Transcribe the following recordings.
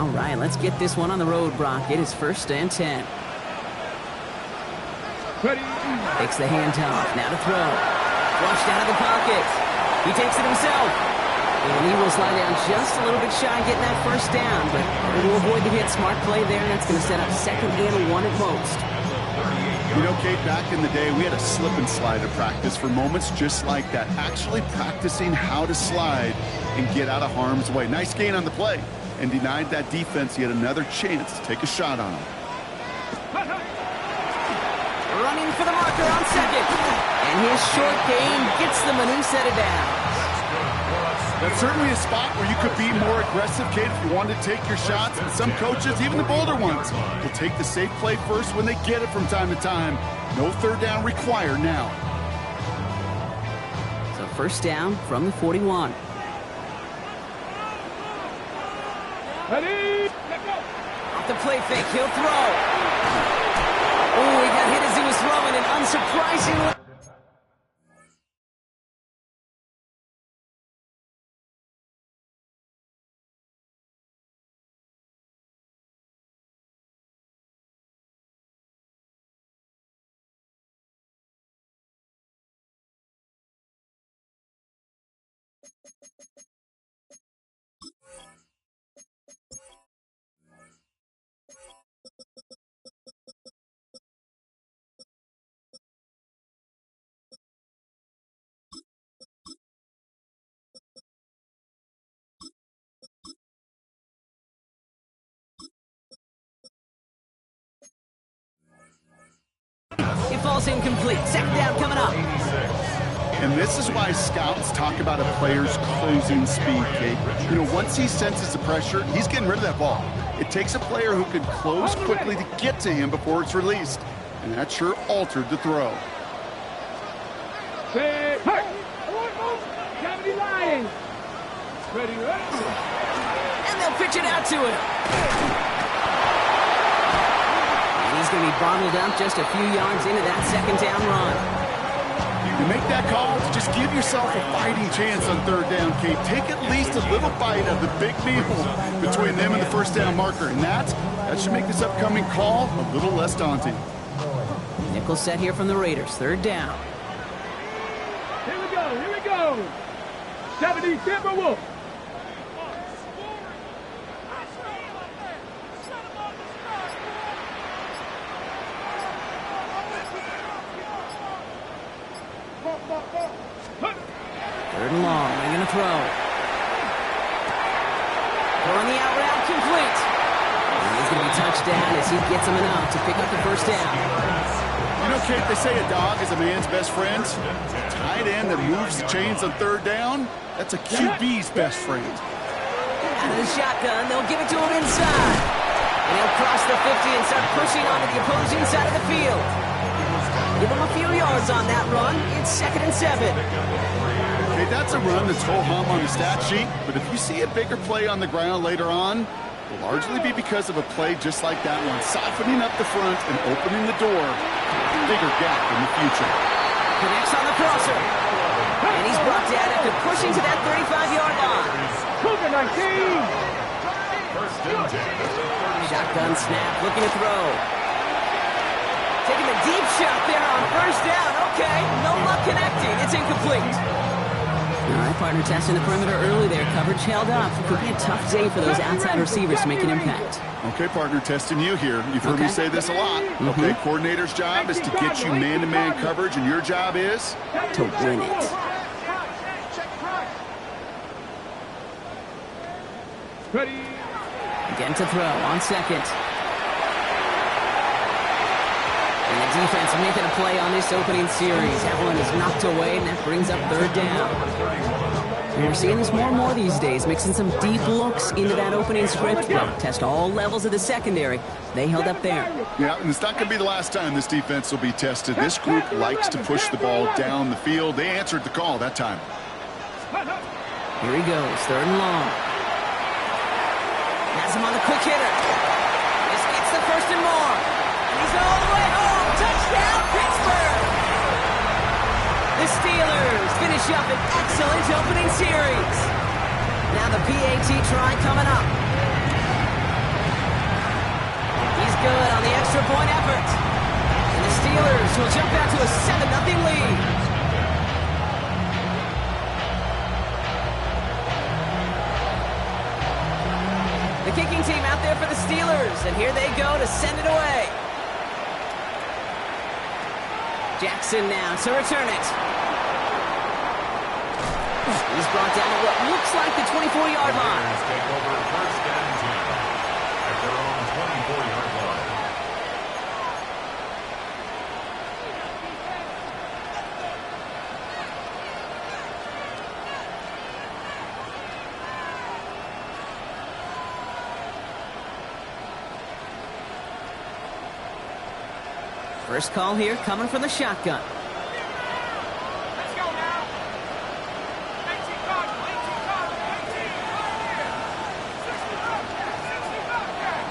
All right, let's get this one on the road, Brock. It is 1st and 10. Takes the handoff. Now to throw. Flushed out of the pocket. He takes it himself. And he will slide down just a little bit shy getting that 1st down, but it will avoid the hit. Smart play there, and that's going to set up 2nd and 1 at most. You know, Kate, back in the day, we had a slip and slide of practice for moments just like that. Actually practicing how to slide and get out of harm's way. Nice gain on the play. And denied that defense yet another chance to take a shot on him. Running for the marker on 2nd. And his short gain gets them a new set of downs. That's certainly a spot where you could be more aggressive, Kate, if you wanted to take your shots. But some coaches, even the bolder ones, will take the safe play first when they get it from time to time. No 3rd down required now. So 1st down from the 41. Ready? Off the play fake, he'll throw. Oh, he got hit as he was throwing, and unsurprisingly... It falls incomplete. 2nd down coming up. And this is why scouts talk about a player's closing speed, Kate. You know, once he senses the pressure, he's getting rid of that ball. It takes a player who can close quickly to get to him before it's released. And that sure altered the throw. Hey! Lions! Ready, And they'll pitch it out to him. He's going to be bottled up just a few yards into that 2nd down run. You make that call to just give yourself a fighting chance on 3rd down, Kate. Take at least a little bite of the big meal between them and the 1st down marker. And that should make this upcoming call a little less daunting. Nickel set here from the Raiders. 3rd down. Here we go. 70 Timberwolves. Third and long, they're going to throw. Throwing the out route complete. And he's going to be touched down as he gets him enough to pick up the 1st down. You know, Kate, they say a dog is a man's best friend. A tight end that moves the chains on 3rd down, that's a QB's best friend. Out of the shotgun, they'll give it to him inside. And he'll cross the 50 and start pushing onto the opposing side of the field. Give him a few yards on that run. It's 2nd and 7. Okay, that's a run that's ho-hum on the stat sheet, but if you see a bigger play on the ground later on, it'll largely be because of a play just like that one, softening up the front and opening the door for a bigger gap in the future. Connects on the crosser. And he's brought down after pushing to that 35-yard line. Cougar 19. Shotgun snap, looking to throw. Taking the deep shot there on 1st down. Okay, no luck connecting. It's incomplete. All right, partner testing the perimeter early there. Coverage held up. Could be a tough day for those outside receivers to make an impact. Okay, partner, testing you here. You've heard me say this a lot. Okay, coordinator's job is to get you man-to-man coverage, and your job is? To win it. Ready. Again to throw on 2nd. And the defense making a play on this opening series. That one is knocked away, and that brings up 3rd down. And we're seeing this more and more these days, mixing some deep looks into that opening script. But test all levels of the secondary. They held up there. Yeah, and it's not going to be the last time this defense will be tested. This group likes to push the ball down the field. They answered the call that time. Here he goes, 3rd and long. Has him on the quick hitter. This gets the 1st and more. He's all the way home. Touchdown, Pittsburgh! The Steelers finish up an excellent opening series. Now the PAT try coming up. good on the extra point effort. And the Steelers will jump out to a 7-0 lead. The kicking team out there for the Steelers, and here they go to send it away. Jackson now to return it. He's brought down at what looks like the 24-yard line. Take over first and 10 at their own 24-yard line. First call here coming from the shotgun. Let's go now. 18 guard, 18 guard, 18 guard here. 65 there.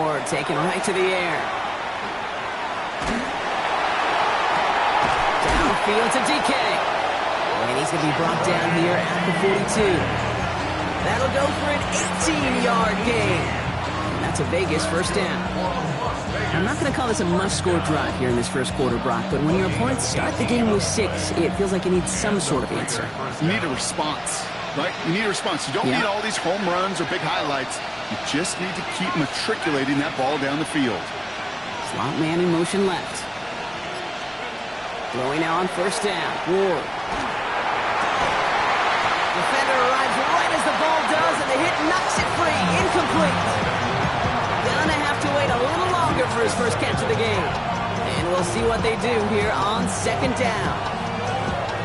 Ward taken right to the air. Downfield to DK. And he's going to be brought down here at the 42. That'll go for an 18-yard gain. And that's a Vegas first down. I'm not going to call this a must-score drive here in this first quarter, Brock, but when your opponents start the game with 6, it feels like you need some sort of answer. You need a response, right? You need a response. You don't need all these home runs or big highlights. You just need to keep matriculating that ball down the field. Slot man in motion left. Throwing now on first down. Ward. Defender arrives right as the ball does, and the hit knocks it free. Incomplete. Gonna have to wait a little longer for his first catch of the game. And we'll see what they do here on second down.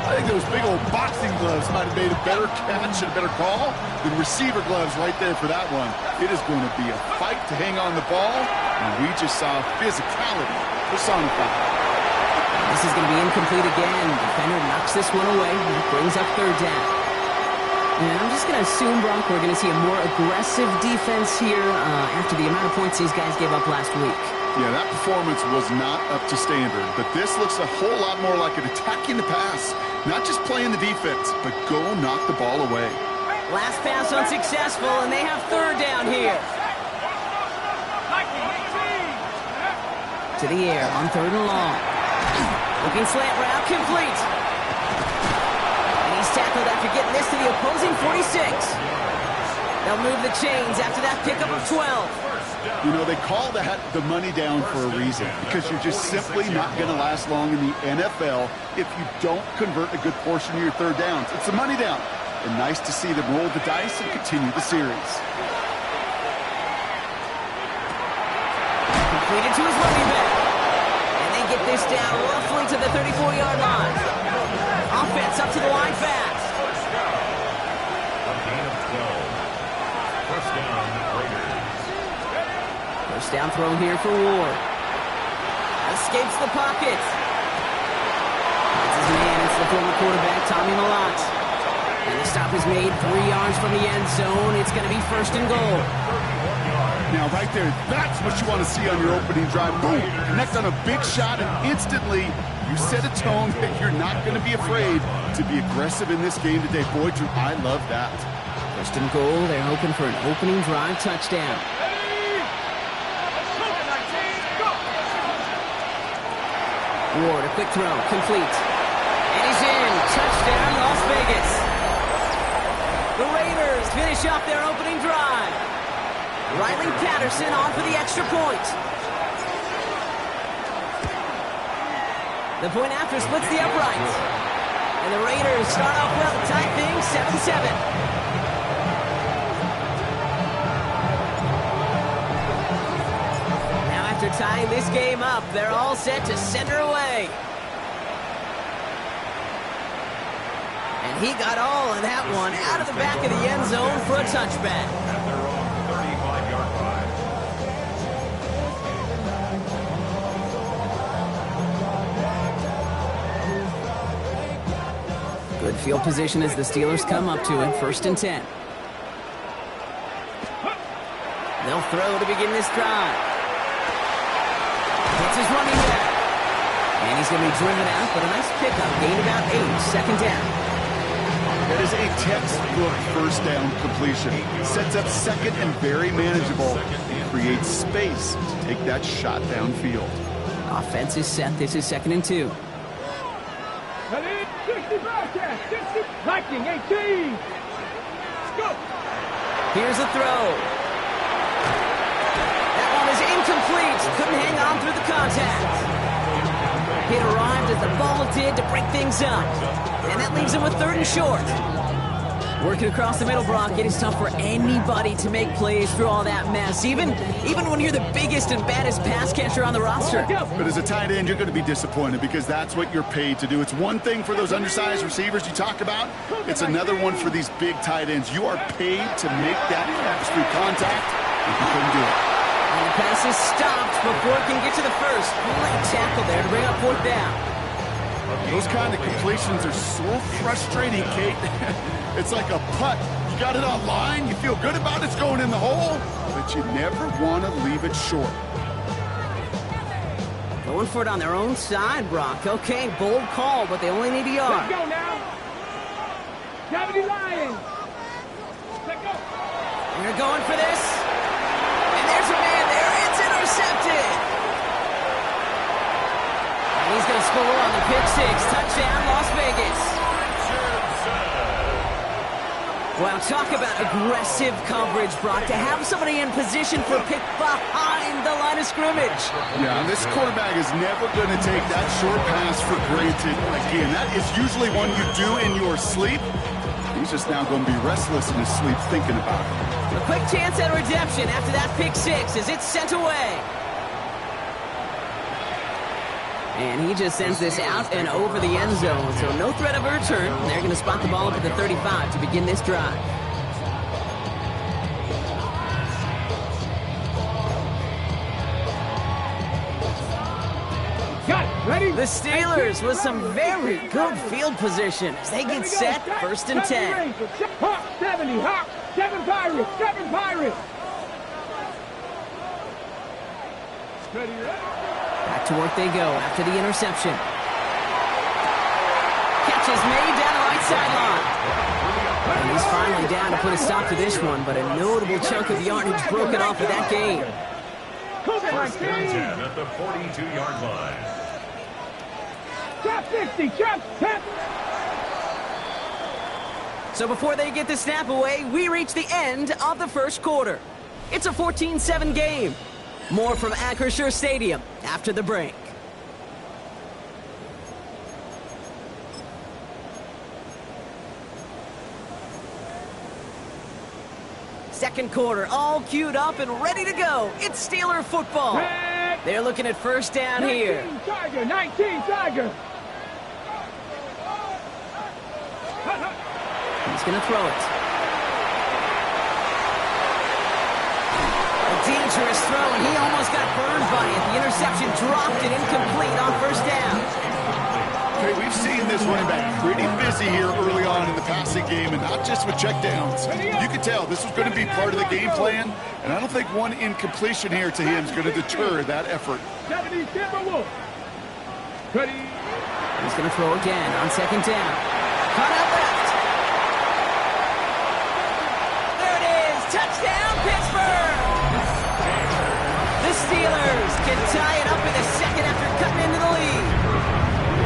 I think those big old boxing gloves might have made a better catch and a better call than receiver gloves right there for that one. It is going to be a fight to hang on the ball, and we just saw physicality personified. This is going to be incomplete again. Defender knocks this one away, and it brings up third down. And I'm just going to assume, Brock, we're going to see a more aggressive defense here after the amount of points these guys gave up last week. Yeah, that performance was not up to standard, but this looks a whole lot more like an attacking the pass. Not just playing the defense, but go knock the ball away. Last pass unsuccessful, and they have third down here. To the air on third and long. Looking slant route, complete. And he's tackled after getting this to the opposing 46. They'll move the chains after that pickup of 12. You know, they call that the money down for a reason, because you're just simply not going to last long in the NFL if you don't convert a good portion of your third downs. It's the money down. And nice to see them roll the dice and continue the series. Completed to his running back. And they get this down roughly to the 34-yard line. Offense up to the line fast. A gain of 12. First down, Raiders. First down throw here for Ward. Escapes the pocket. That's his man. It's the former quarterback, Tommy Malott. And the stop is made 3 yards from the end zone. It's going to be first and goal. Now, right there, that's what you want to see on your opening drive. Boom, connect on a big shot, and instantly you set a tone that you're not going to be afraid to be aggressive in this game today. Boy, Drew, I love that. First and goal. They're hoping for an opening drive touchdown. Ward, a quick throw, complete. And he's in. Touchdown, Las Vegas. The Raiders finish off their opening drive. Riley Patterson on for the extra point. The point after splits the uprights. And the Raiders start off well to tie things 7-7. After tying this game up, they're all set to center away. And he got all of that one out of the back of the end zone for a touchback. At their own 35-yard line. Good field position as the Steelers come up to it, first and 10. They'll throw to begin this drive. Hits his running back. And he's going to be driven out, but a nice pickup. Gain about 8, second down. That is a textbook first down completion. Sets up second and very manageable. And creates space to take that shot downfield. Offense is set. This is 2nd and 2. Cut in, 60 broadcast, 60, Viking 18. Let's go. Here's a throw. That one is incomplete. Couldn't hang on through the contact. It arrived as the ball did to break things up. And that leaves him with 3rd and short. Working across the middle, Brock, it is tough for anybody to make plays through all that mess, even when you're the biggest and baddest pass catcher on the roster. But as a tight end, you're going to be disappointed because that's what you're paid to do. It's one thing for those undersized receivers you talk about. It's another one for these big tight ends. You are paid to make that catch through contact, and you couldn't do it. And the pass is stopped before it can get to the first. Great tackle there to bring up 4th down. Those kind of completions are so frustrating, Kate. It's like a putt. You got it on line, you feel good about it's going in the hole, but you never want to leave it short. Going for it on their own side, Brock. Okay, bold call, but they only need a yard. Let's go now. 70 Lions. Let's go. They're going for this. And there's a man there. It's intercepted. And he's going to score on the pick 6. Touchdown, Las Vegas. Well, talk about aggressive coverage, Brock. To have somebody in position for a pick behind the line of scrimmage. Yeah, and this quarterback is never going to take that short pass for granted. Again, that is usually one you do in your sleep. He's just now going to be restless in his sleep thinking about it. A quick chance at redemption after that pick 6 as it's sent away. And he just sends this out and over the end zone, so no threat of a return. They're going to spot the ball up at the 35 to begin this drive. Got it. Ready? The Steelers with some very good field position as they get set, 1st and 10. Hawk 70, Hawk 7 Pirates, 7 Pirates. Ready, ready. Back to work they go after the interception. Catch is made down the right sideline. And he's finally down to put a stop to this one, but a notable chunk of yardage broken off of that game. First and 10 at the 42-yard line. Trap 60, trap 10. So before they get the snap away, we reach the end of the first quarter. It's a 14-7 game. More from Acrisure Stadium after the break. Second quarter, all queued up and ready to go. It's Steeler football. They're looking at 1st down here. 19 Tiger, 19 Tiger. He's going to throw it. A dangerous throw, and he almost got burned by it. The interception dropped it incomplete on 1st down. Okay, we've seen this running back pretty busy here early on in the passing game, and not just with checkdowns. You could tell this was going to be part of the game plan, and I don't think one incompletion here to him is going to deter that effort. 70 Timberwolf. Ready. He's going to throw again on 2nd down. Caught out left. There it is. Touchdown, Pittsburgh. The Steelers can tie it up in a second after cutting into the lead.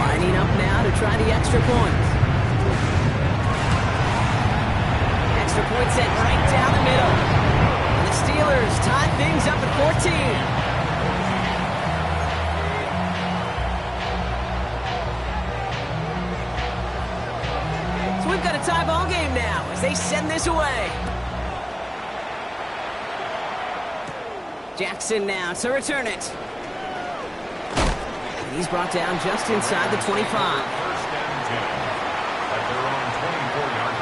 Lining up now to try the extra point. Extra point set right down the middle. And the Steelers tie things up at 14. So we've got a tie ball game now as they send this away. Jackson now to return it. And he's brought down just inside the 25. 1st and 10 at their own 24-yard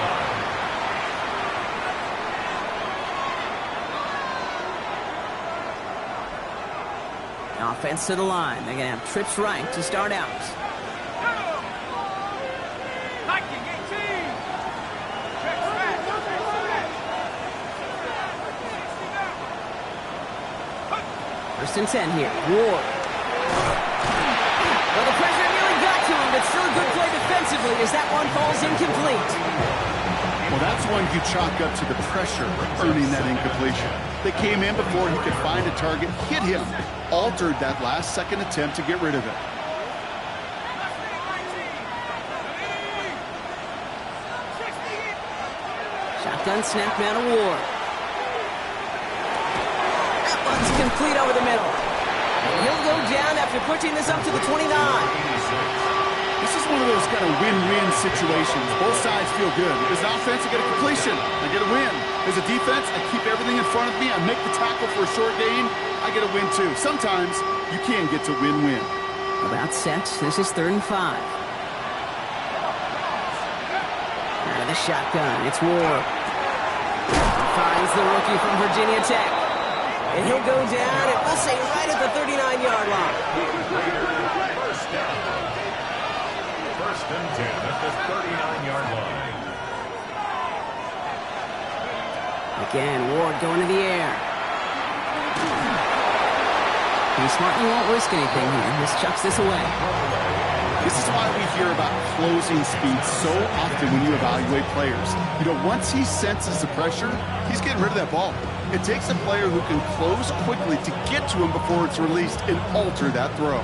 line. Offense to the line. They're going to have trips right to start out. Viking 18. Tricks back. First and 10 here. Ward. Well, the pressure nearly got to him, but still a good play defensively to as that one falls incomplete. Well, that's one you chalk up to the pressure earning that incompletion. They came in before he could find a target, hit him, altered that last-second attempt to get rid of it. Shotgun snap now to Ward. That one's complete over the middle. And he'll go down after pushing this up to the 29. This is one of those kind of win-win situations. Both sides feel good. As an offense, I get a completion. I get a win. As a defense, I keep everything in front of me. I make the tackle for a short gain. I get a win, too. Sometimes you can get to win-win. About set. This is 3rd and 5. Out of the shotgun. It's Ward. Finds the rookie from Virginia Tech. And he'll go down, and we'll say right at the 39-yard line. First down. 1st and 10 at the 39-yard line. Again, Ward going to the air. He smartly won't risk anything here. Just chucks this away. This is why we hear about closing speed so often when you evaluate players. You know, once he senses the pressure, he's getting rid of that ball. It takes a player who can close quickly to get to him before it's released and alter that throw.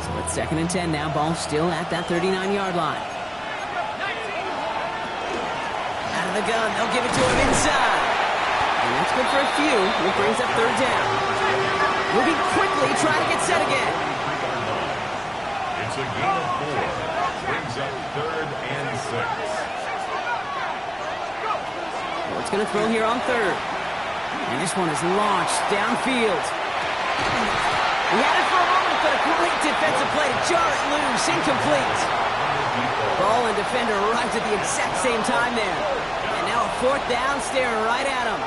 So it's 2nd and 10 now. Ball still at that 39-yard line. Out of the gun. They'll give it to him inside. And that's good for a few. It brings up 3rd down. Moving quickly, trying to get set again. It's a gain of 4. Brings up 3rd and 6. Ward's going to throw here on 3rd. And this one is launched downfield. He had it for a moment, but a great defensive play to jar it loose. Incomplete. Ball and defender arrived at the exact same time there. And now a 4th down staring right at him.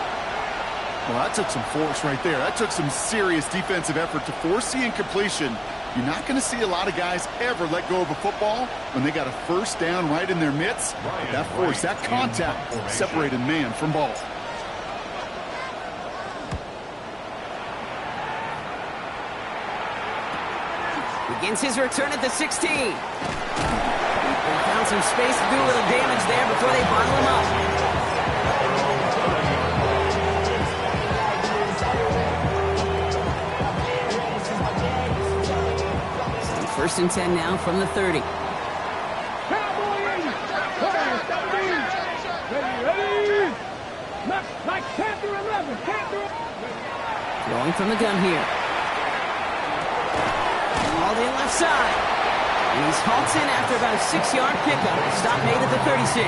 Well, that took some force right there. That took some serious defensive effort to force the incompletion. You're not going to see a lot of guys ever let go of a football when they got a 1st down right in their midst. That force, that contact separated man from ball. Begins his return at the 16. They found some space to do a little damage there before they bottle him up. 1st and 10 now from the 30. Ready. Like Panther 11. Throwing from the gun here. All in left side. And he's halts in after about a 6-yard pickup. Stop made at the 36.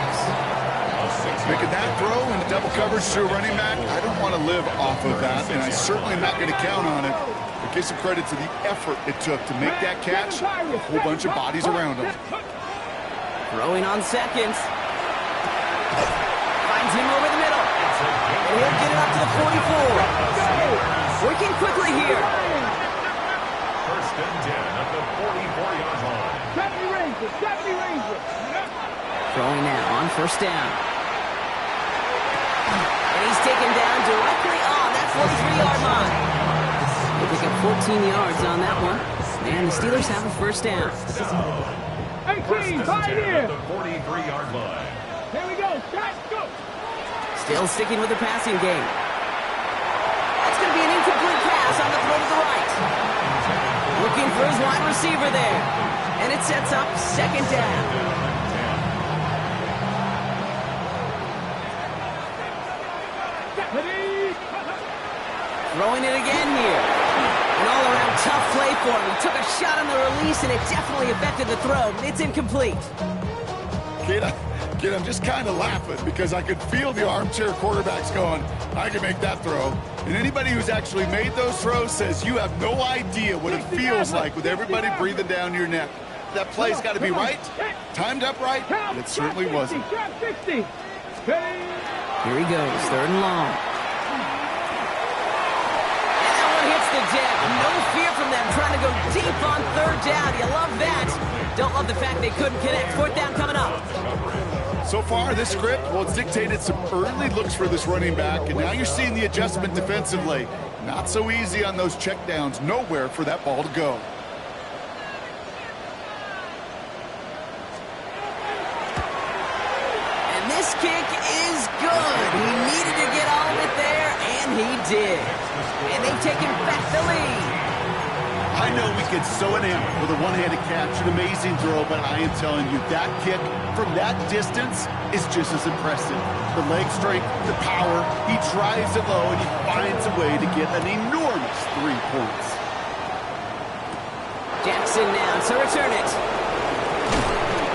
Making that throw into double coverage to a running back, I don't want to live off of that, and I certainly am not going to count on it. But give some credit to the effort it took to make that catch. A whole bunch of bodies around him. Throwing on 2nd. Finds him over the middle. And he'll get it up to the 44. Working quickly here. 1st and 10 at the 44-yard line. 70 Rangers. Throwing now on 1st down. And he's taken down directly on that 43-yard line. They pick up 14 yards on that one. And the Steelers have a 1st down. 18, right here. The 43-yard line. Here we go. Shot, go. Still sticking with the passing game. That's going to be an incomplete pass on the throw to the right. Looking for his wide receiver there. And it sets up 2nd down. Throwing it again here. An all-around tough play for him. He took a shot on the release, and it definitely affected the throw. It's incomplete. Kid, I'm just kind of laughing because I could feel the armchair quarterbacks going, I can make that throw. And anybody who's actually made those throws says you have no idea what it feels like with everybody breathing down your neck. That play's got to be right, timed up right, and it certainly wasn't. Here he goes, 3rd and long. Hits the deck. No fear from them trying to go deep on 3rd down. You love that. Don't love the fact they couldn't connect. 4th down coming up. So far, this script, well, it's dictated some early looks for this running back, and now you're seeing the adjustment defensively. Not so easy on those checkdowns. Nowhere for that ball to go. this kick is good. He needed to get all of it there, and he did. And they've taken back the lead. I know we get so enamored with a one-handed catch, an amazing throw, but I am telling you, that kick from that distance is just as impressive. The leg strength, the power, he drives it low, and he finds a way to get an enormous 3 points. Jackson now to return it.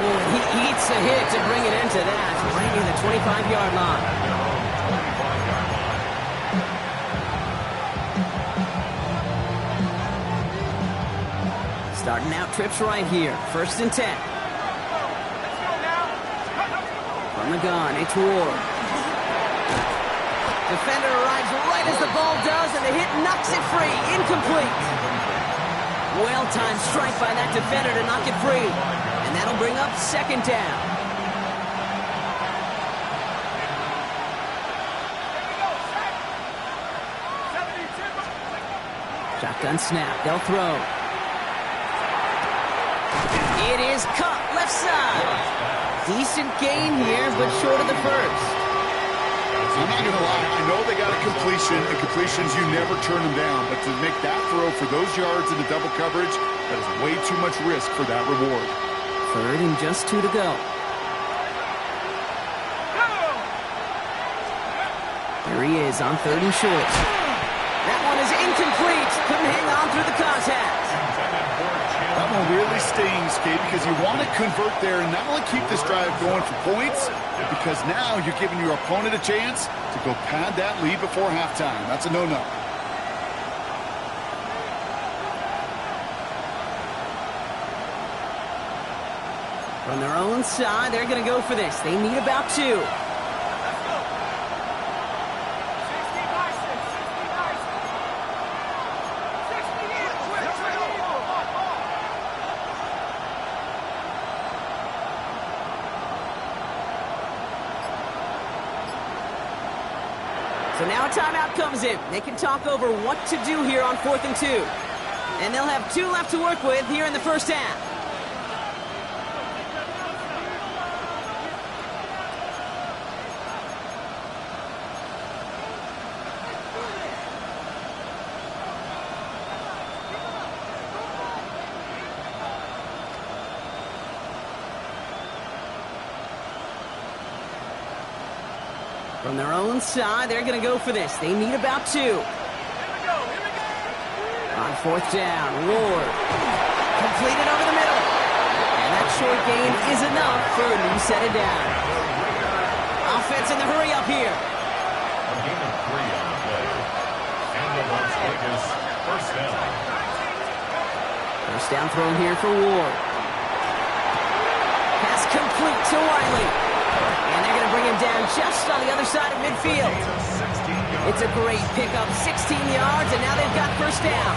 He eats a hit to bring it into that, right near the 25-yard line. Starting out trips right here. 1st and 10. From the gun, it's Ward. Defender arrives right as the ball does, and the hit knocks it free. Incomplete. Well-timed strike by that defender to knock it free. And that'll bring up 2nd down. Shotgun snap. They'll throw. It is caught left side. Decent gain here, but short of the first. I'm not going to lie. I know they got a completion, and completions, you never turn them down. But to make that throw for those yards in the double coverage, that is way too much risk for that reward. 3rd and just 2 to go. There he is on 3rd and short. That one is incomplete. Couldn't hang on through the contact. That one really stings, Kate, because you want to convert there and not only keep this drive going for points, because now you're giving your opponent a chance to go pad that lead before halftime. That's a no-no. From their own side, they're going to go for this. They need about 2. So now a timeout comes in. They can talk over what to do here on 4th and 2. And they'll have 2 left to work with here in the first half. From their own side, they're going to go for this. They need about 2. On 4th down, Ward. Completed over the middle. And that short gain is enough for a new set of down. Offense in the hurry up here. A gain of 3 on the play. And the Las Vegas 1st down. 1st down thrown here for Ward. Pass complete to Wiley. And they're going to bring him down just on the other side of midfield. It's a great pickup, 16 yards, and now they've got 1st down.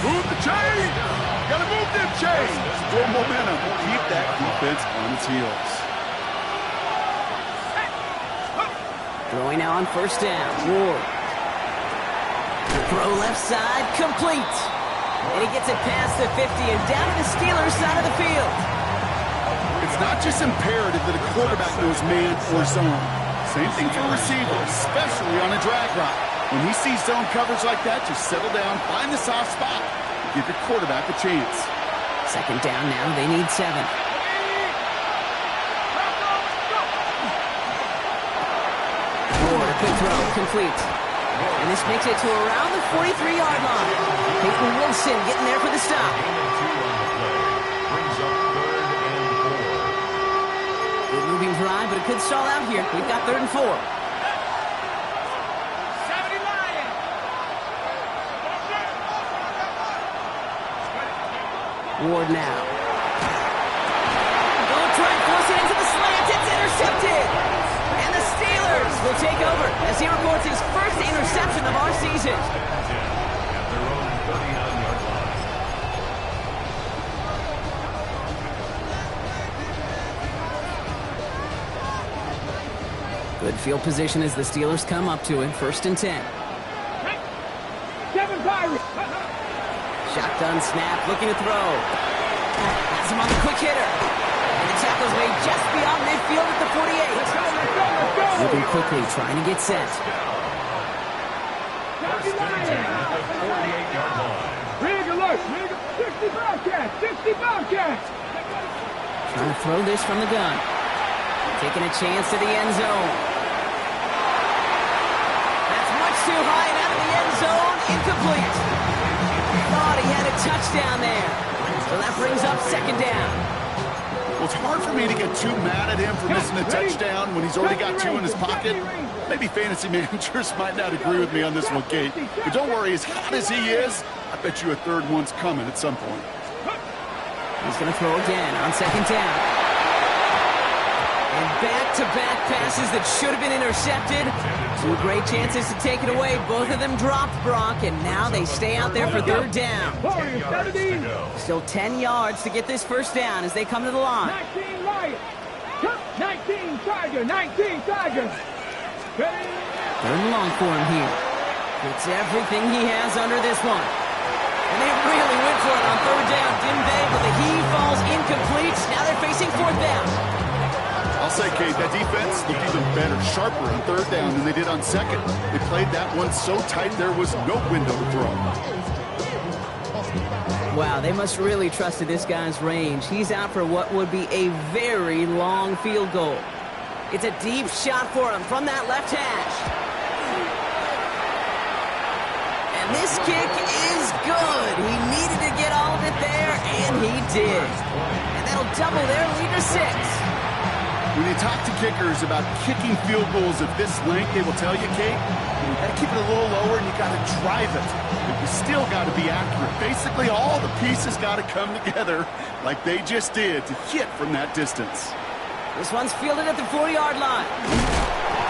Move the chain! Gotta move them chains! Build momentum. Keep that defense on its heels. Throwing now on 1st down. Ward. Throw left side, complete. And he gets it past the 50 and down to the Steelers' side of the field. It's not just imperative that a quarterback knows man or zone. Same thing for a receiver, especially on a drag route. When he sees zone coverage like that, just settle down, find the soft spot, and give your quarterback a chance. 2nd down now, they need 7. Ward, a quick throw, complete. And this makes it to around the 43-yard line. Peyton Wilson getting there for the stop. Good moving drive, but it could stall out here. We've got 3rd and 4. Ward now. Going to try and force it into the slant. It's intercepted. And the Steelers will take over as he records his first interception of our season. At their own 39-yard line. Good field position as the Steelers come up to it. 1st and 10. Shotgun snap, looking to throw. Has him on the quick hitter. And the tackle's made just beyond midfield at the 48. quickly, trying to get set. First and 10 at the 48-yard line. Rig alert. Rig 60 Bobcats. 60 Bobcats. Trying to throw this from the gun. Taking a chance to the end zone. That's much too high and out of the end zone. Incomplete. Thought he had a touchdown there. So that brings up second down. Well, it's hard for me to get too mad at him for missing a touchdown when he's already got 2 in his pocket. Maybe fantasy managers might not agree with me on this one, Kate. But don't worry, as hot as he is, I bet you a third one's coming at some point. He's going to throw again on second down. And back-to-back passes that should have been intercepted. 2 great chances to take it away. Both of them dropped, Brock, and now they stay out there for third down. Still 10 yards to get this first down as they come to the line. 19 Lions. 19 Tiger. 19 Tiger. Third and long for him here. It's everything he has under this one. And they really went for it on third down, didn't they? But the heave falls incomplete. Now they're facing fourth down. I'll say, Kate, that defense looked even better, sharper on third down than they did on second. They played that one so tight there was no window to throw. Wow, they must really trusted this guy's range. He's out for what would be a very long field goal. It's a deep shot for him from that left hash. And this kick is good. He needed to get all of it there, and he did. And that'll double their lead to 6. When you talk to kickers about kicking field goals of this length, they will tell you, Kate, you got to keep it a little lower and you got to drive it. But you still got to be accurate. Basically, all the pieces got to come together like they just did to hit from that distance. This one's fielded at the 40-yard line.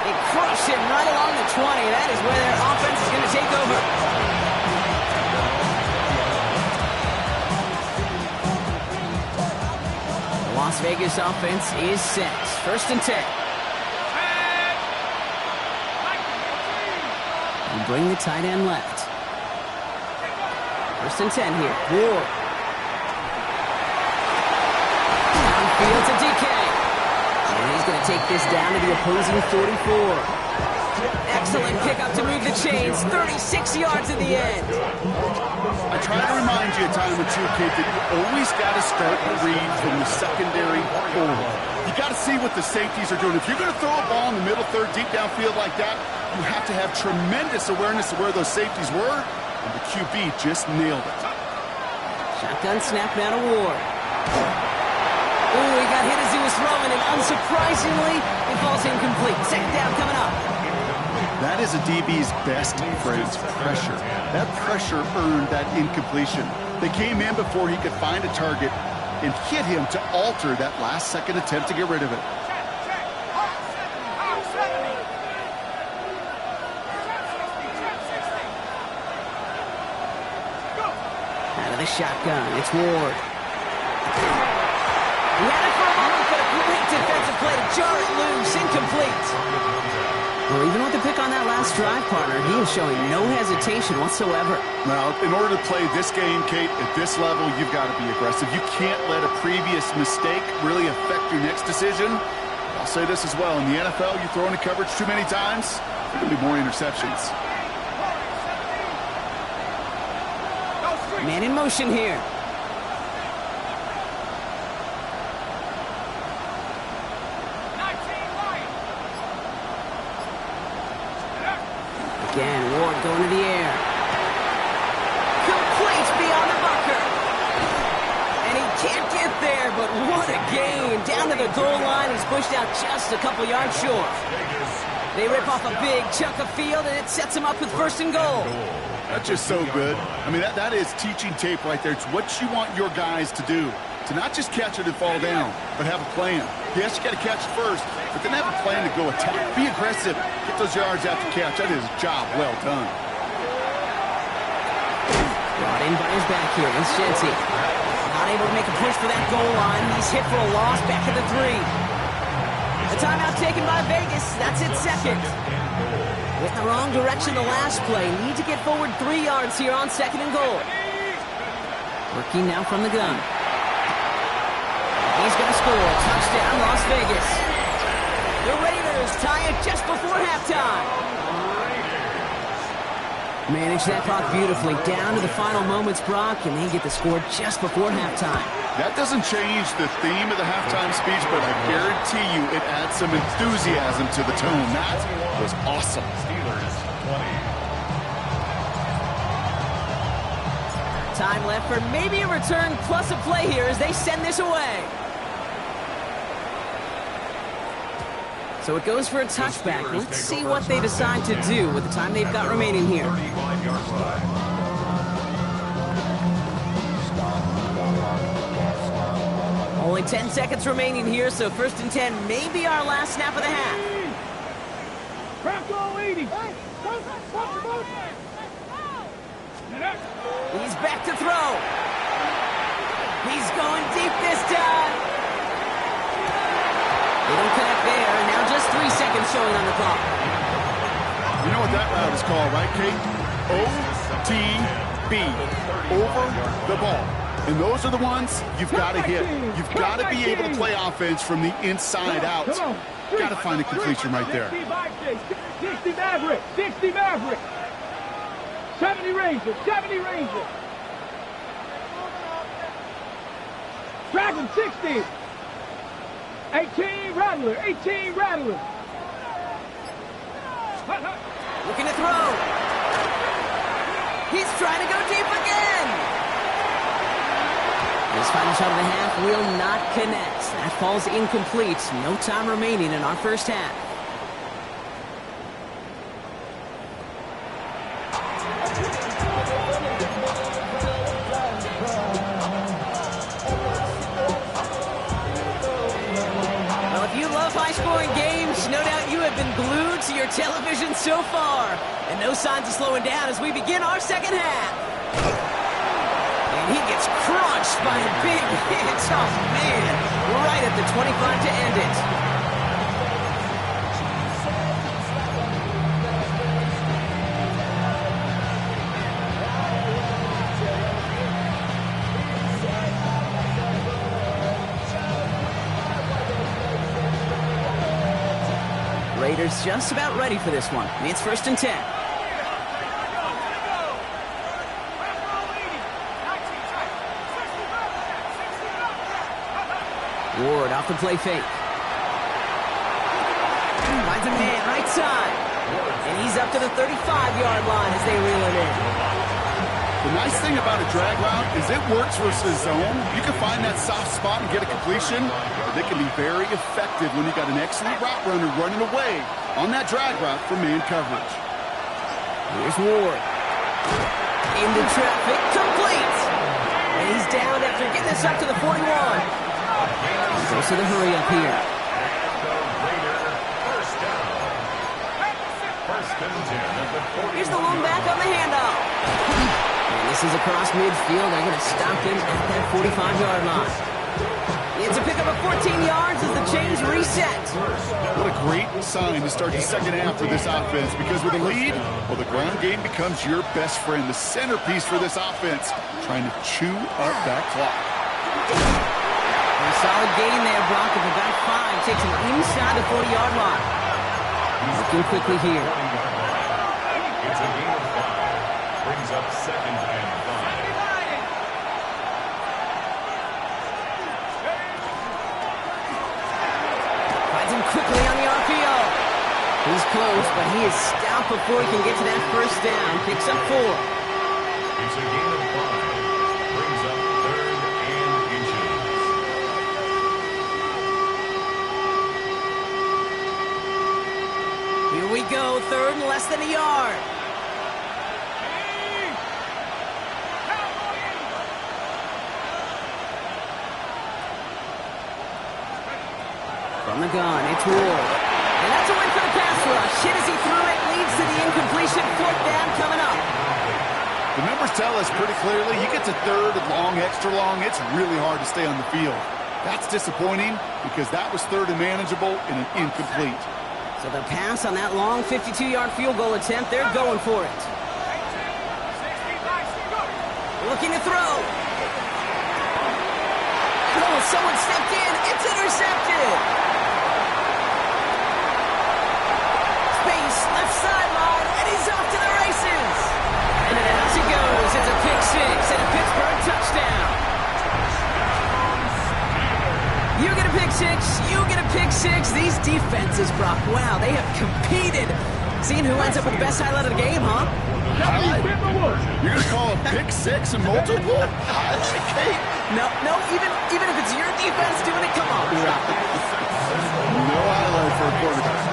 They crush him right along the 20. That is where their offense is going to take over. The Las Vegas offense is set. First and 10. And bring the tight end left. First and 10 here. Ward. Downfield to DK. And he's going to take this down to the opposing 44. Excellent pickup to move the chains. 36 yards in the end. I try to remind you a time or two, Kate, that you always got to start the read from the secondary forward. You got to see what the safeties are doing. If you're going to throw a ball in the middle third, deep downfield like that, you have to have tremendous awareness of where those safeties were, and the QB just nailed it. Shotgun snap now to Ward. Ooh, he got hit as he was throwing, and unsurprisingly, it falls incomplete. Second down coming up. That is a DB's best phrase, pressure. That pressure earned that incompletion. They came in before he could find a target and hit him to alter that last-second attempt to get rid of it. Out of the shotgun, it's Ward. He had it for a moment, but a great defensive play to jar it loose, incomplete. Well, even with the pick on that last drive, partner, he is showing no hesitation whatsoever. Now, in order to play this game, Kate, at this level, you've got to be aggressive. You can't let a previous mistake really affect your next decision. I'll say this as well. In the NFL, you throw into coverage too many times, there are going to be more interceptions. Man in motion here. Again, Ward going to the air. Complete beyond the bunker. And he can't get there, but what a gain. Down to the goal line. He's pushed out just a couple yards short. They rip off a big chunk of field, and it sets him up with first and goal. That's just so good. I mean, that is teaching tape right there. It's what you want your guys to do. To not just catch it and fall down, but have a plan. Yes, you got to catch it first, but then have a plan to go attack. Be aggressive. Get those yards after catch. That is a job well done. Brought in by his back here. It's Shenty. Not able to make a push for that goal line. He's hit for a loss back at the 3. The timeout taken by Vegas. That's its second. With the wrong direction the last play. Need to get forward 3 yards here on second and goal. Working now from the gun. He's going to score. Touchdown, Las Vegas. The Raiders Steelers tie it just before halftime. Manage that clock beautifully down to the final moments, Brock, and they get the score just before halftime. That doesn't change the theme of the halftime speech, but I guarantee you it adds some enthusiasm to the tone. That was awesome. Steelers 20. Time left for maybe a return plus a play here as they send this away. So it goes for a touchback. Let's see what they decide to do with the time they've got remaining here. Only 10 seconds remaining here, so 1st and 10 may be our last snap of the half. He's back to throw. He's going deep this time. They don't connect there, and now just 3 seconds showing on the clock. You know what that route is called, right, Kate? OTB, over the ball. And those are the ones you've got to hit. You've got to be able to play offense from the inside out. Got to find a completion right there. 60 Maverick, 60 Maverick. 70 Ranger, 70 Ranger. Dragon 60. 18 Rattler, 18 Rattler. Looking to throw. He's trying to go deep again. This final shot of the half will not connect. That falls incomplete. No time remaining in our first half. Well, if you love high-scoring games, no doubt you have been glued to your television so far. And no signs of slowing down as we begin our second half. And he gets crunched by a big hit. Oh, man. Right at the 25 to end it. Raiders just about ready for this one. It's 1st and 10. Ward off the play fake. Finds a man right side. And he's up to the 35-yard line as they reel it in. The nice thing about a drag route is it works versus zone. You can find that soft spot and get a completion, but they can be very effective when you got an excellent route runner running away on that drag route from man coverage. Here's Ward. Into traffic, complete. And he's down after getting this up to the 41. Goes to the hurry up here. Here's the lone back on the handoff. And this is across midfield. They're going to stop him at that 45-yard line. It's a pickup of 14 yards as the chains reset. What a great sign to start the second half for this offense, because with a lead, well, the ground game becomes your best friend, the centerpiece for this offense, trying to chew up that clock. A solid gain there, Brock, of about 5. Takes him inside the 40-yard line. Looking quickly here. It's a gain of 5. Brings up 2nd and 5. Finds him quickly on the RPO. He's close, but he is stopped before he can get to that first down. Picks up 4. It's a gain of 5. Brings up 3rd and inches. Here we go, 3rd and less than a yard. From the gun, it's Ward. And that's a win for the pass rush. Hit as he threw it, leads to the incompletion. 4th down coming up. The numbers tell us pretty clearly, you get to 3rd and long, extra long, it's really hard to stay on the field. That's disappointing because that was 3rd and manageable and an incomplete. So the pass on that long 52-yard field goal attempt, they're going for it. Looking to throw. Oh, someone stepped in. It's intercepted. six, you get a pick six. These defenses, Brock, wow, they have competed. Seeing who ends up with the best highlight of the game, huh? Highlight? You're going to call a pick six and multiple? Highlight, Kate? No, even if it's your defense doing it, come on, Brock. No highlight for a quarterback.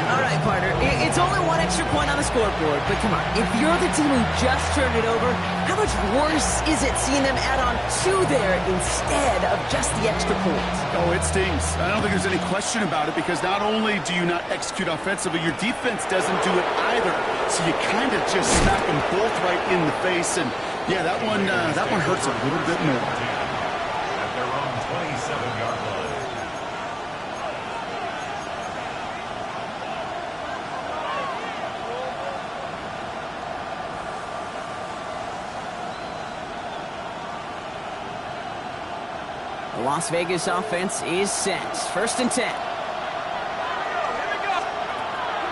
All right, partner, it's only one extra point on the scoreboard, but come on, if you're the team who just turned it over, how much worse is it seeing them add on 2 there instead of just the extra points? Oh, it stings. I don't think there's any question about it because not only do you not execute offensively, your defense doesn't do it either. So you kind of just smack them both right in the face, and yeah, that one hurts a little bit more. At their own 27-yard line. The Las Vegas offense is set. 1st and 10.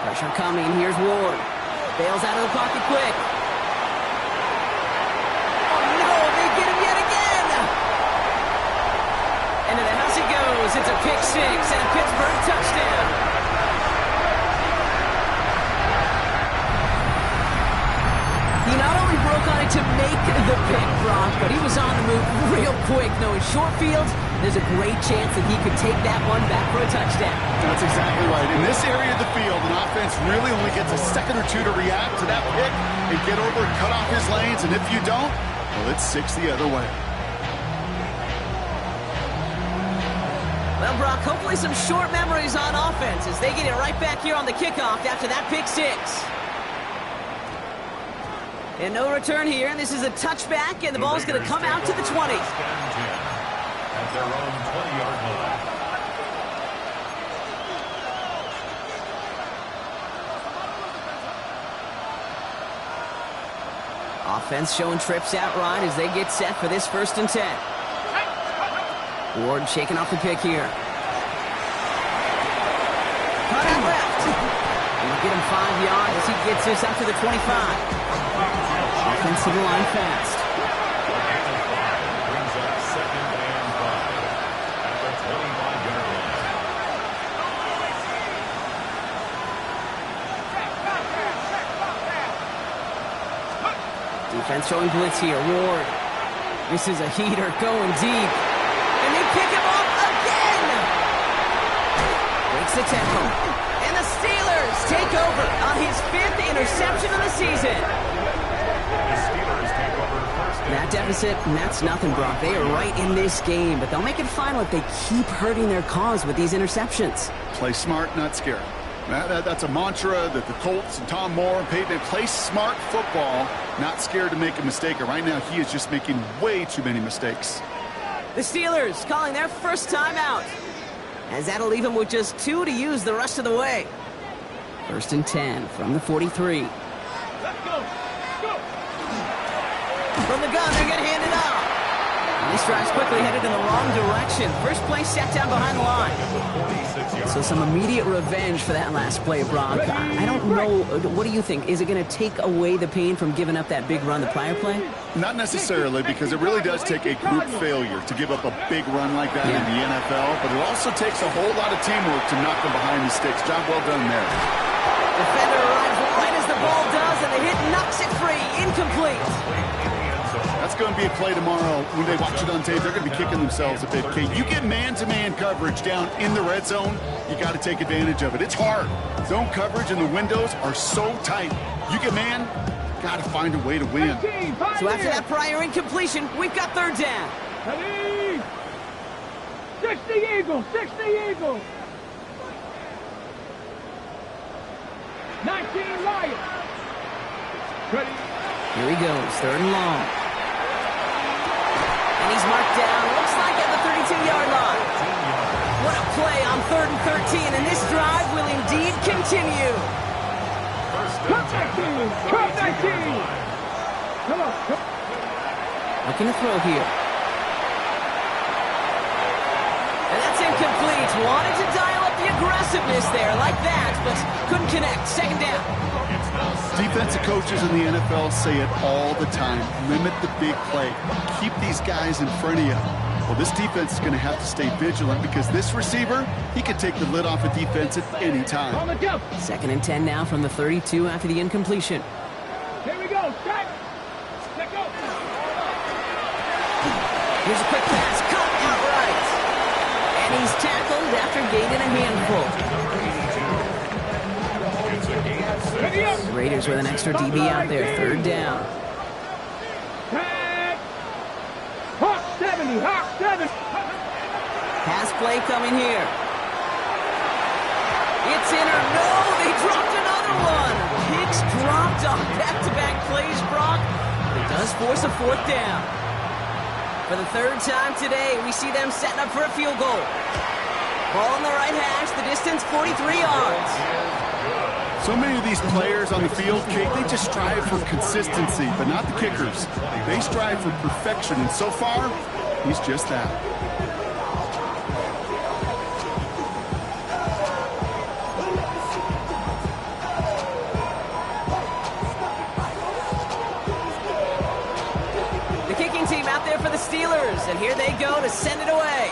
Pressure coming. Here's Ward. Bails out of the pocket quick. Oh, no, they get him yet again. Into the house he goes. It's a pick six and a Pittsburgh touchdown. He not only broke on it to make the pick, Brock, but he was on the move real quick. Knowing short fields, there's a great chance that he could take that one back for a touchdown. That's exactly right. In this area of the field, an offense really only gets a second or two to react to that pick and get over and cut off his lanes. And if you don't, well, it's 6 the other way. Well, Brock, hopefully some short memories on offense as they get it right back here on the kickoff after that pick six. And no return here, and this is a touchback, and the ball's going to come out to the 20. At their own 20-yard line. Offense showing trips out right as they get set for this 1st and 10. Ward shaking off the pick here. Cut out left. We'll get him 5 yards as he gets this up to the 25. Offensive line fast. Brings up 2nd and 5 at the 25-yard line. Defense showing blitz here. Ward. This is a heater going deep. And they pick him up again. Breaks the tempo. And the Steelers take over on his 5th interception of the season. The Steelers take over 1st and That deficit, that's nothing, Brock. They are right in this game, but they'll make it final if they keep hurting their cause with these interceptions. Play smart, not scared. That's a mantra that the Colts and Tom Moore and Peyton play smart football, not scared to make a mistake. And right now, he is just making way too many mistakes. The Steelers calling their first time out, as that'll leave them with just 2 to use the rest of the way. 1st and 10 from the 43. Let's go. Go. From the gun, they're going to hand it off. And these drives quickly headed in the wrong direction. First play set down behind the line. So some immediate revenge for that last play, Brock. I don't know. What do you think? Is it going to take away the pain from giving up that big run the prior play? Not necessarily, because it really does take a group failure to give up a big run like that in the NFL, but it also takes a whole lot of teamwork to knock them behind the sticks. Job well done there. Defender arrives right as the ball does, and the hit knocks it free. Incomplete. That's going to be a play tomorrow. When they watch it on tape, they're going to be kicking themselves a bit. Okay, you get man-to-man coverage down in the red zone, you got to take advantage of it. It's hard. Zone coverage and the windows are so tight. You get man, got to find a way to win. So after that prior incompletion, we've got 3rd down. Ready? 60 Eagles, 60 Eagles. 19 Lions. Ready? Here he goes, 3rd and long. And he's marked down, looks like at the 32-yard line. What a play on 3rd and 13, and this drive will indeed continue. Come 19, come 19. Come on. Looking to throw here. And that's incomplete. Wanted to dial up the aggressiveness there like that, but couldn't connect. 2nd down. Defensive coaches in the NFL say it all the time. Limit the big play. Keep these guys in front of you. Well, this defense is going to have to stay vigilant because this receiver, he could take the lid off a defense at any time. On the jump. 2nd and 10 now from the 32 after the incompletion. Here we go. Strike. Let go. Here's a quick pass, caught outright. And he's tackled after gaining a handful. Ready up. The Raiders with an extra DB out there, 3rd down. Tag. Hawk 70. Hawk 7. Pass play coming here. It's in or no, they dropped another one. Hicks dropped on back-to-back plays, Brock. It does force a 4th down. For the 3rd time today, we see them setting up for a field goal. Ball on the right hash, the distance 43 yards. So many of these players on the field, Kate, they just strive for consistency, but not the kickers. They strive for perfection, and so far, he's just that. The kicking team out there for the Steelers, and here they go to send it away.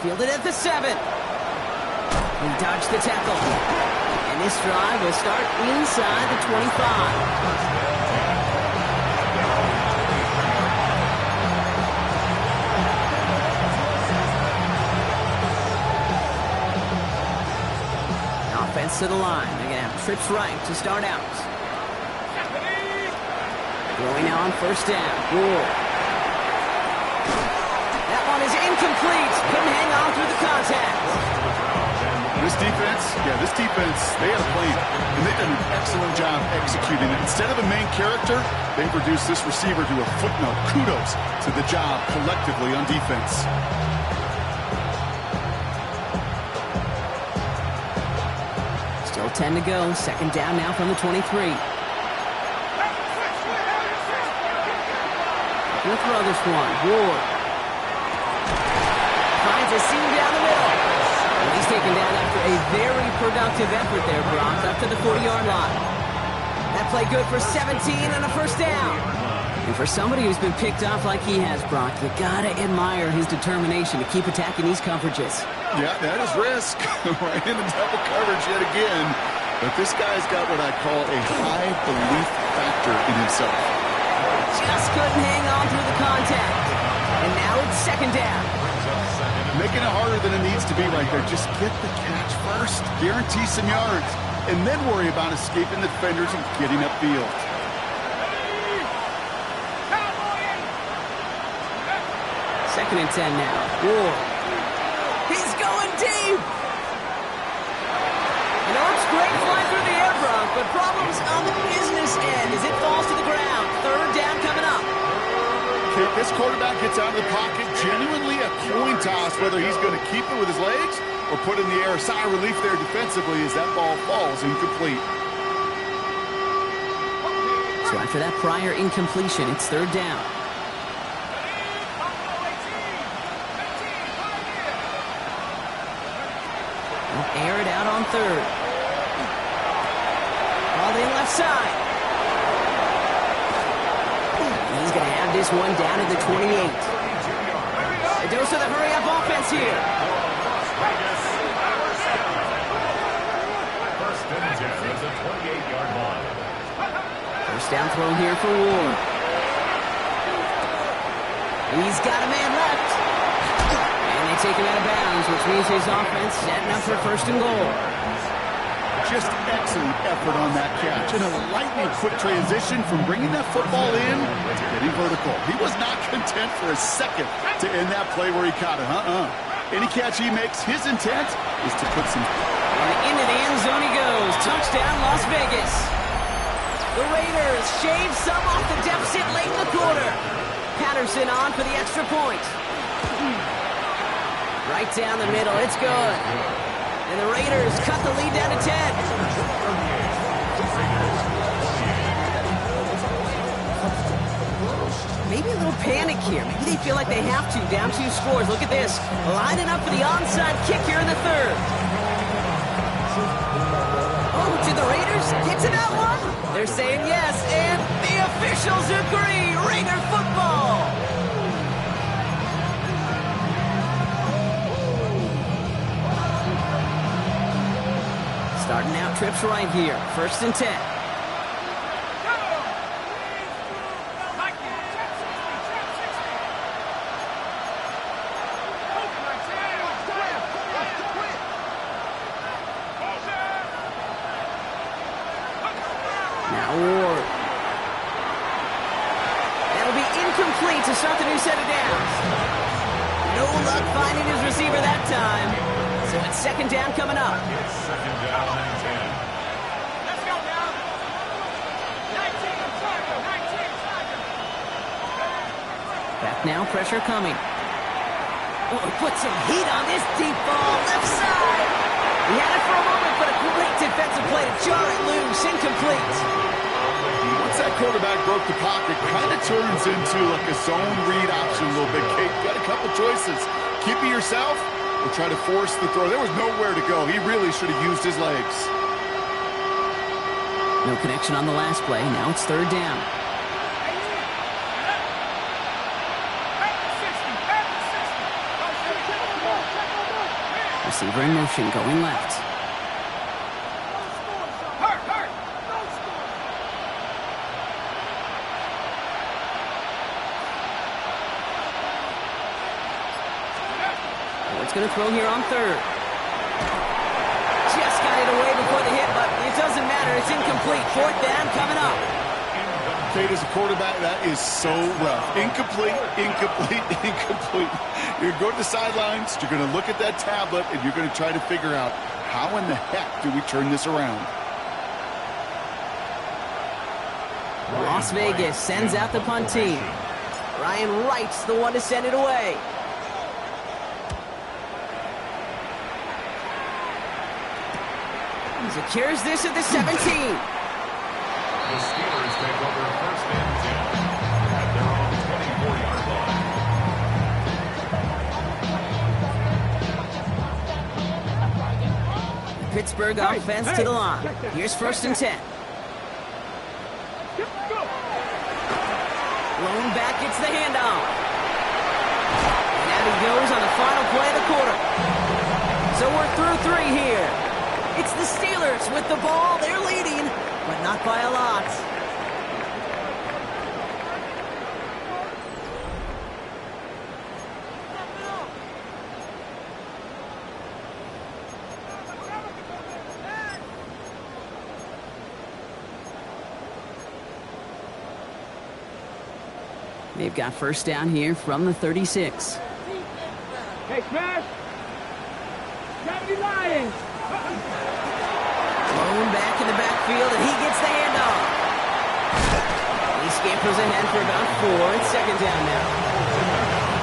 Fielded at the 7. He dodged the tackle. And this drive will start inside the 25. Offense to the line. They're going to have trips right to start out. Throwing now on 1st down. Ward. That one is incomplete. Couldn't hang on through the contact. This defense, they had a plan, and they've done an excellent job executing it. Instead of a main character, they've reduced this receiver to a footnote. Kudos to the job collectively on defense. Still 10 to go. 2nd down now from the 23. We'll throw this one. Ward. Finds a seam down the middle. And he's taken down after a very productive effort there, Brock, up to the 40-yard line. That play good for 17 and a 1st down. And for somebody who's been picked off like he has, Brock, you gotta admire his determination to keep attacking these coverages. Yeah, that is risk. Right into double coverage yet again. But this guy's got what I call a high belief factor in himself. Just couldn't hang on through the contact. And now it's 2nd down. Making it harder than it needs to be right there. Just get the catch first. Guarantee some yards. And then worry about escaping the defenders and getting upfield. 2nd and 10 now. Ward. He's going deep. You know, it's great flying through the air, Brock, but problems on the business end as it falls to the ground. 3rd down coming up. This quarterback gets out of the pocket, genuinely a coin toss whether he's going to keep it with his legs or put in the air. A sigh of relief there defensively as that ball falls incomplete. So after that prior incompletion, it's 3rd down. They'll air it out on 3rd. Ball in left side. He's going to have this one down to the 28. A dose of the hurry-up offense here. First and 10 at the 28-yard line. 1st down throw here for Ward. He's got a man left. And they take him out of bounds, which means his offense setting up for 1st and goal. Just excellent effort on that catch. And a lightning quick transition from bringing that football in to getting vertical. He was not content for a second to end that play where he caught it. Any catch he makes, his intent is to put some... And into the end zone he goes. Touchdown, Las Vegas. The Raiders shave some off the deficit late in the quarter. Patterson on for the extra point. Right down the middle. It's good. And the Raiders cut the lead down to 10. Maybe a little panic here. Maybe they feel like they have to. Down 2 scores. Look at this. Lining up for the onside kick here in the 3rd. Oh, did the Raiders get to that one? They're saying yes. And the officials agree. Ringer football. Starting out trips right here. 1st and 10. Now Ward. That'll be incomplete to start the new set of downs. No luck finding his receiver that time. So it's 2nd down coming up. 2nd down and 10. Let's go now. 19, Tiger, 19, Tiger. Back now, pressure coming. Oh, he put some heat on this deep ball, left side. He had it for a moment, but a great defensive play to jar it loose, incomplete. Once that quarterback broke the pocket, kind of turns into like a zone read option a little bit. Kate, got a couple choices. Keep it yourself or try to force the throw. There was nowhere to go. He really should have used his legs. No connection on the last play. Now it's 3rd down. Receiver in motion, going left. Ward's going to throw here on 3rd. Just got it away before the hit, but it doesn't matter. It's incomplete. 4th down coming up. Kate, as a quarterback, that is so rough. Incomplete, incomplete, incomplete. You're going to go to the sidelines, you're going to look at that tablet, and you're going to try to figure out how in the heck do we turn this around. Las Vegas sends out the punt team. Ryan Wright's the one to send it away. He secures this at the 17. The Steelers take over 1st and 10 at their own 24-yard line. Pittsburgh offense to the line. Here's 1st and 10. Blown back, gets the handoff. And out he goes on the final play of the quarter. So we're through 3 here. It's the Steelers with the ball. They're leading, but not by a lot. They've got 1st down here from the 36. Hey, Smash. 70 Lions. Blown back in the backfield, and he gets the handoff. He scampers ahead for about 4. It's 2nd down now.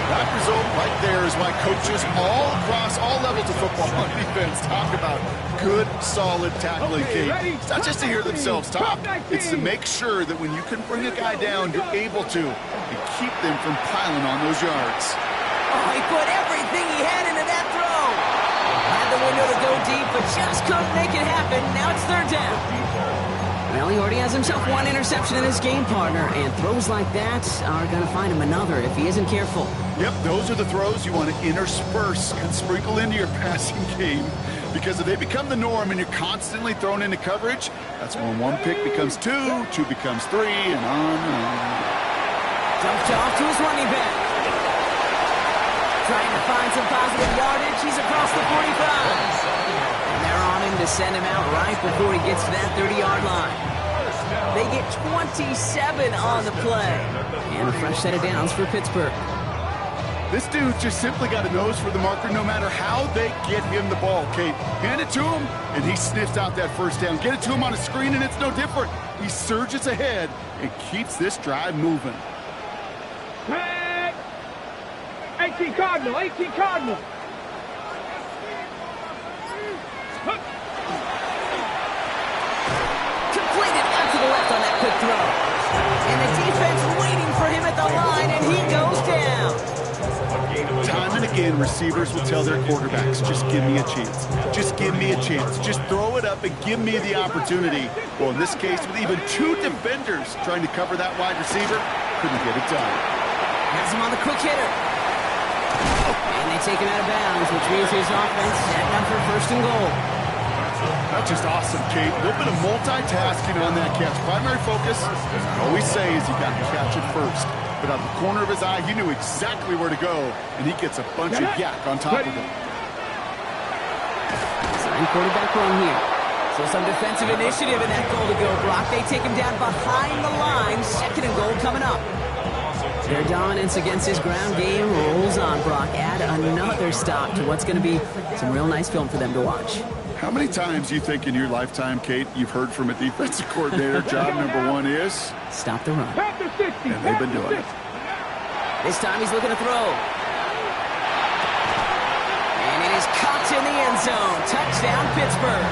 That result right there is why coaches all across all levels of football on defense talk about good, solid tackling, Kate. It's not just to hear themselves talk. It's to make sure that when you can bring a guy down, you're able to and keep them from piling on those yards. Oh, he put everything he had into that throw. Had the window to go deep, but just couldn't make it happen. Now it's 3rd down. Well, he already has himself 1 interception in his game, partner, and throws like that are going to find him another if he isn't careful. Yep, those are the throws you want to intersperse and sprinkle into your passing game, because if they become the norm and you're constantly thrown into coverage, that's when 1 pick becomes 2, 2 becomes 3, and on and on. Dumped off to his running back. Trying to find some positive yardage. He's across the 45. And they're on him to send him out right before he gets to that 30-yard line. They get 27 on the play. And a fresh set of downs for Pittsburgh. This dude just simply got a nose for the marker no matter how they get him the ball, Kate. Hand it to him, and he sniffs out that 1st down. Get it to him on a screen, and it's no different. He surges ahead and keeps this drive moving. 18 Cardinal, 18 Cardinal. Completed out to the left on that quick throw. And the defense waiting for him at the line, and he goes down. Time and again, receivers will tell their quarterbacks, just give me a chance. Just give me a chance. Just throw it up and give me the opportunity. Well, in this case, with even 2 defenders trying to cover that wide receiver, couldn't get it done. Has him on the quick hitter. And they take him out of bounds, which means his offense setting up for first and goal. That's just awesome, Kate. A little bit of multitasking on that catch. Primary focus, as I always say, is you got to catch it first. But out of the corner of his eye, he knew exactly where to go, and he gets a bunch of yak on top of him. Sign quarterback run here. So some defensive initiative in that goal-to-go block. They take him down behind the line. Second and goal coming up. Their dominance against his ground game rolls on, Brock. Add another stop to what's going to be some real nice film for them to watch. How many times do you think in your lifetime, Kate, you've heard from a defensive coordinator, job number 1 is? Stop the run. And they've been doing it. This time he's looking to throw. And it is caught in the end zone. Touchdown, Pittsburgh.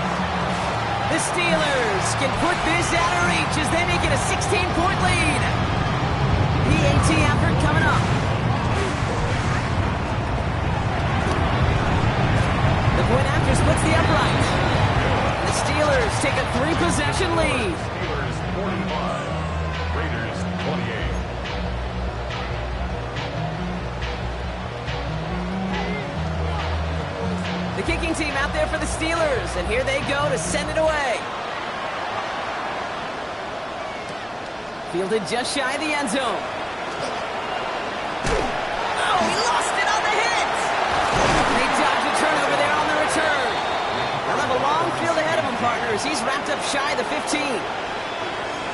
The Steelers can put this out of reach as they make it a 16-point lead. PAT effort coming up. The point after splits the upright. The Steelers take a 3-possession lead. Steelers 45, Raiders 28. The kicking team out there for the Steelers, and here they go to send it away. Fielded just shy of the end zone. Oh, he lost it on the hit! They dodge a turnover there on the return. They'll have a long field ahead of him, partners. He's wrapped up shy of the 15.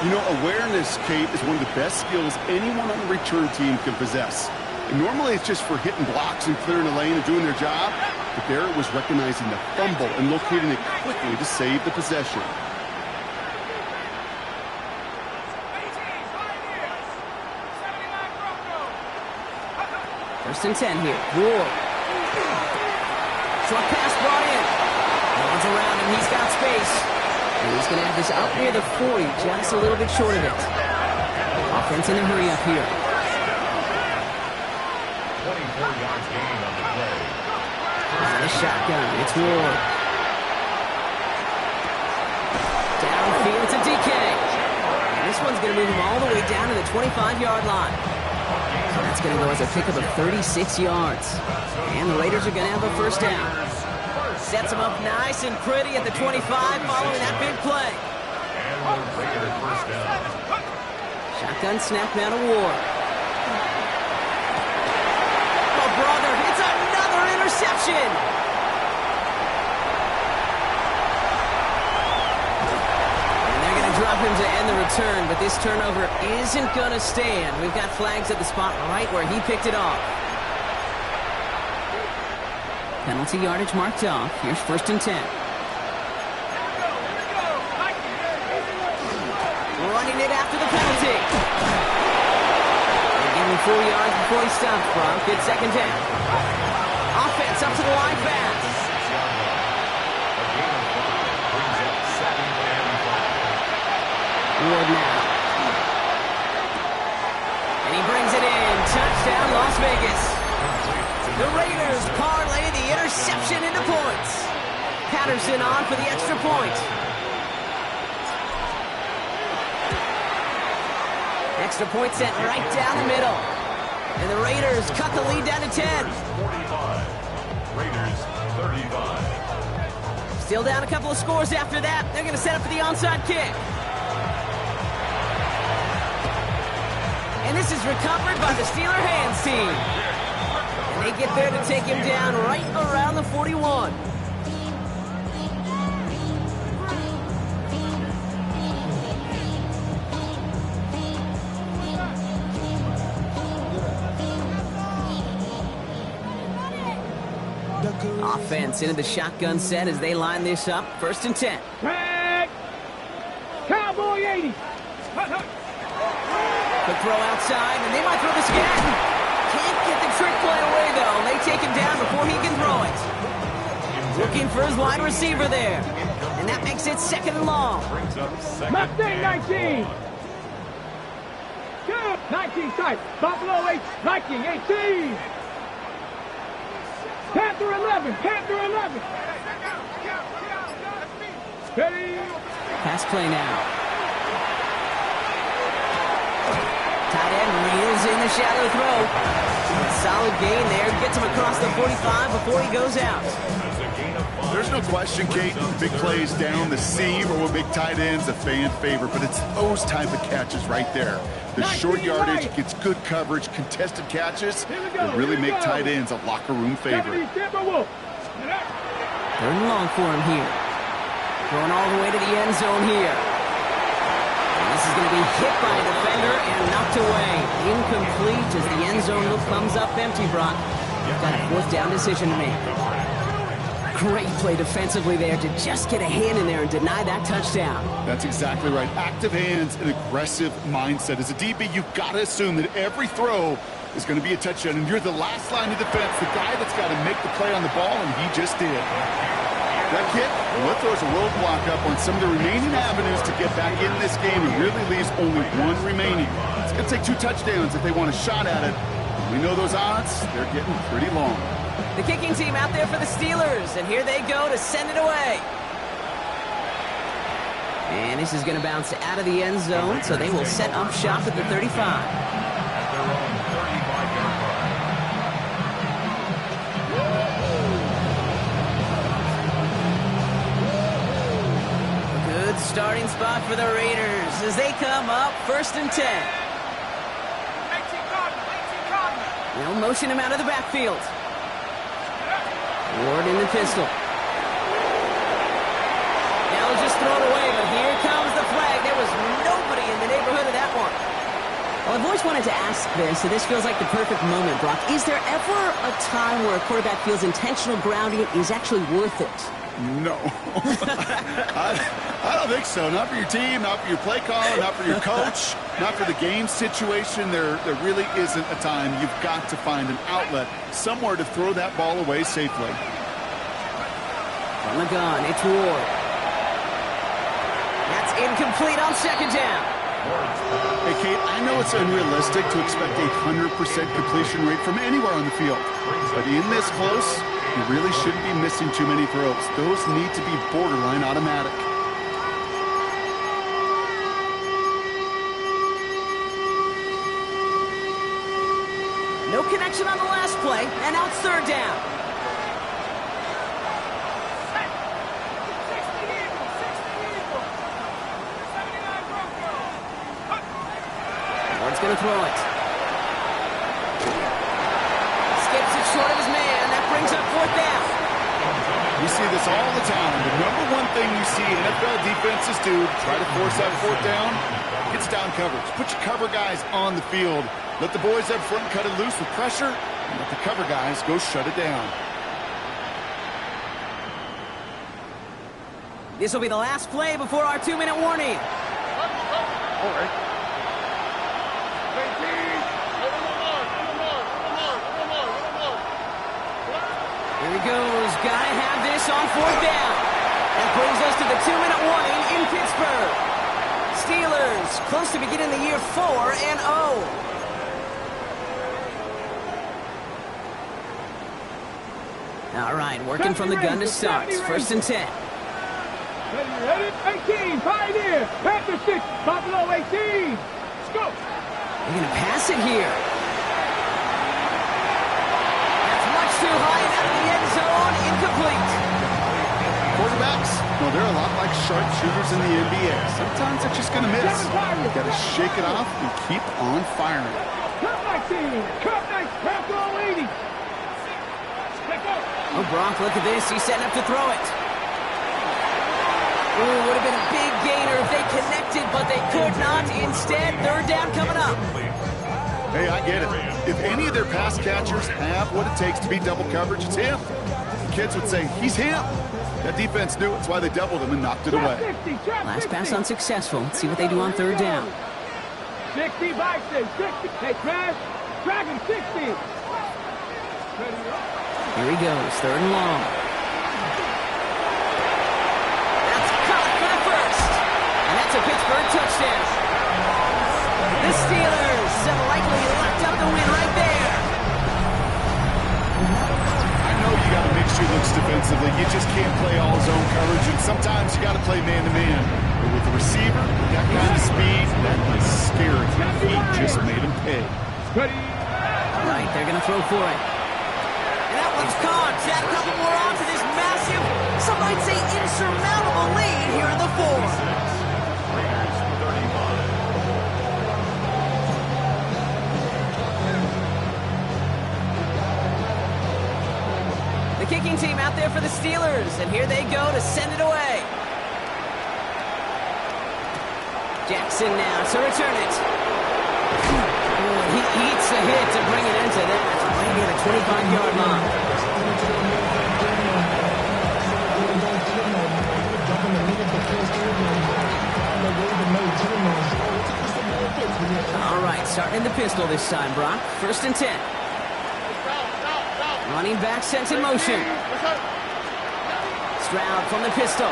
You know, awareness, Kate, is one of the best skills anyone on the return team can possess. And normally it's just for hitting blocks and clearing the lane and doing their job. But there it was recognizing the fumble and locating it quickly to save the possession. First and 10 here. Ward. Short pass brought in. Runs around him. He's got space. And he's going to have this out near the 40, just a little bit short of it. Offense in a hurry up here. 24 yards gain on the play. The shotgun. It's Ward. Downfield to DK. And this one's going to move him all the way down to the 25-yard line. So that's going to go as a pickup of 36 yards. And the Raiders are going to have a first down. Sets him up nice and pretty at the 25 following that big play. And the Raider first down. Shotgun snap now to Ward. Oh, brother, it's another interception. And they're going to drop him to end the return, but this turnover isn't going to stand. We've got flags at the spot right where he picked it off. Penalty yardage marked off. Here's first and 10. Running it after the penalty. They give him 4 yards before he stops, Brock. Good second down. Offense up to the line fast. Ward now. And he brings it in. Touchdown, Las Vegas. The Raiders parlay the interception into points. Patterson on for the extra point. Extra point sent right down the middle. And the Raiders cut the lead down to 10. 45, Raiders 35. Still down a couple of scores after that. They're going to set up for the onside kick. And this is recovered by the Steeler hands team. And they get there to take him down right around the 41. Offense into the shotgun set as they line this up. First and 10. Tag! Cowboy 80! Quick throw outside, and they might throw this again. Can't get the trick play away, though. They take him down before he can throw it. Looking for his wide receiver there. And that makes it second and long. Mustang 19! Good! 19 tight. Buffalo 8, Viking 18! Panther 11. Panther 11. Ready. Pass play now. Tight end reels in the shadow throw. Solid gain there. Gets him across the 45 before he goes out. There's no question, Kate, big plays down the seam or with big tight ends, a fan favorite, but it's those type of catches right there. The short yardage gets good coverage, contested catches that really make tight ends a locker room favorite. Third and long for him here. Going all the way to the end zone here. And this is going to be hit by a defender and knocked away. Incomplete as the end zone look comes up empty, Brock. Got a fourth down decision to make. Great play defensively there to just get a hand in there and deny that touchdown. That's exactly right. Active hands and aggressive mindset. As a DB, you've got to assume that every throw is going to be a touchdown, and you're the last line of defense, the guy that's got to make the play on the ball, and he just did. That kid, well, throws a roadblock up on some of the remaining avenues to get back in this game and really leaves only one remaining. It's going to take 2 touchdowns if they want a shot at it. We know those odds, they're getting pretty long. The kicking team out there for the Steelers, and here they go to send it away. And this is going to bounce out of the end zone, so they will set up shop at the 35. At their own 35-yard line. Good starting spot for the Raiders as they come up 1st and 10. They'll motion him out of the backfield. Ward in the pistol. Now he'll just throw it away, but here comes the flag. There was nobody in the neighborhood of that one. Well, I've always wanted to ask this, so this feels like the perfect moment, Brock. Is there ever a time where a quarterback feels intentional grounding is actually worth it? No. I don't think so. Not for your team, not for your play caller, not for your coach, not for the game situation. There really isn't a time. You've got to find an outlet, somewhere to throw that ball away safely. From the gun, it's Ward. That's incomplete on 2nd down. Hey, Kate, I know it's unrealistic to expect a 100% completion rate from anywhere on the field. But in this close, you really shouldn't be missing too many throws. Those need to be borderline automatic. No connection on the last play, and now it's 3rd down. Ward's going to throw it. Skips it short of his man. That brings up 4th down. You see this all the time. The number one thing you see NFL defenses do, try to force that 4th down, gets down coverage. Put your cover guys on the field. Let the boys up front cut it loose with pressure, and let the cover guys go shut it down. This will be the last play before our 2-minute warning. All right. Here he goes. Gotta have this on 4th down. That brings us to the 2-minute warning in Pittsburgh. Steelers close to beginning the year 4-0. All right, working from the gun to start. 1st and 10. Ready? 18, Pioneer. Panther 6, Buffalo 18. Let's go. They're going to pass it here. That's much too high and out of the end zone. Incomplete. Quarterbacks, well, they're a lot like sharpshooters in the NBA. Sometimes they're just going to miss. You've got to shake it off and keep on firing. Cut 19. Cut 19. Panther 80. Oh, Brock, look at this. He's setting up to throw it. Ooh, would have been a big gainer if they connected, but they could not. Instead, 3rd down coming up. Hey, I get it. If any of their pass catchers have what it takes to beat double coverage, it's him. The kids would say, he's him. That defense knew it. That's why they doubled him and knocked it away. Last pass unsuccessful. Let's see what they do on 3rd down. 60, Bison, 60. Hey, Crash. Dragon, 60. Here he goes, 3rd and long. That's caught for the 1st. And that's a Pittsburgh touchdown. The Steelers have likely locked up the win right there. I know you got to looks defensively. You just can't play all zone coverage, and sometimes you got to play man-to-man. But with the receiver, with that kind of speed, that is scary. He just made him pay. All right, they're going to throw for it. And that one's caught. Add a couple more on to this massive, some might say insurmountable lead here in the fourth. Raiders 35. The kicking team out there for the Steelers, and here they go to send it away. Jackson now to return it. Oh, he eats the hit to bring it into that. Right near the 25-yard line. All right, starting in the pistol this time, Brock. 1st and 10. Running back sent in motion. Stroud from the pistol.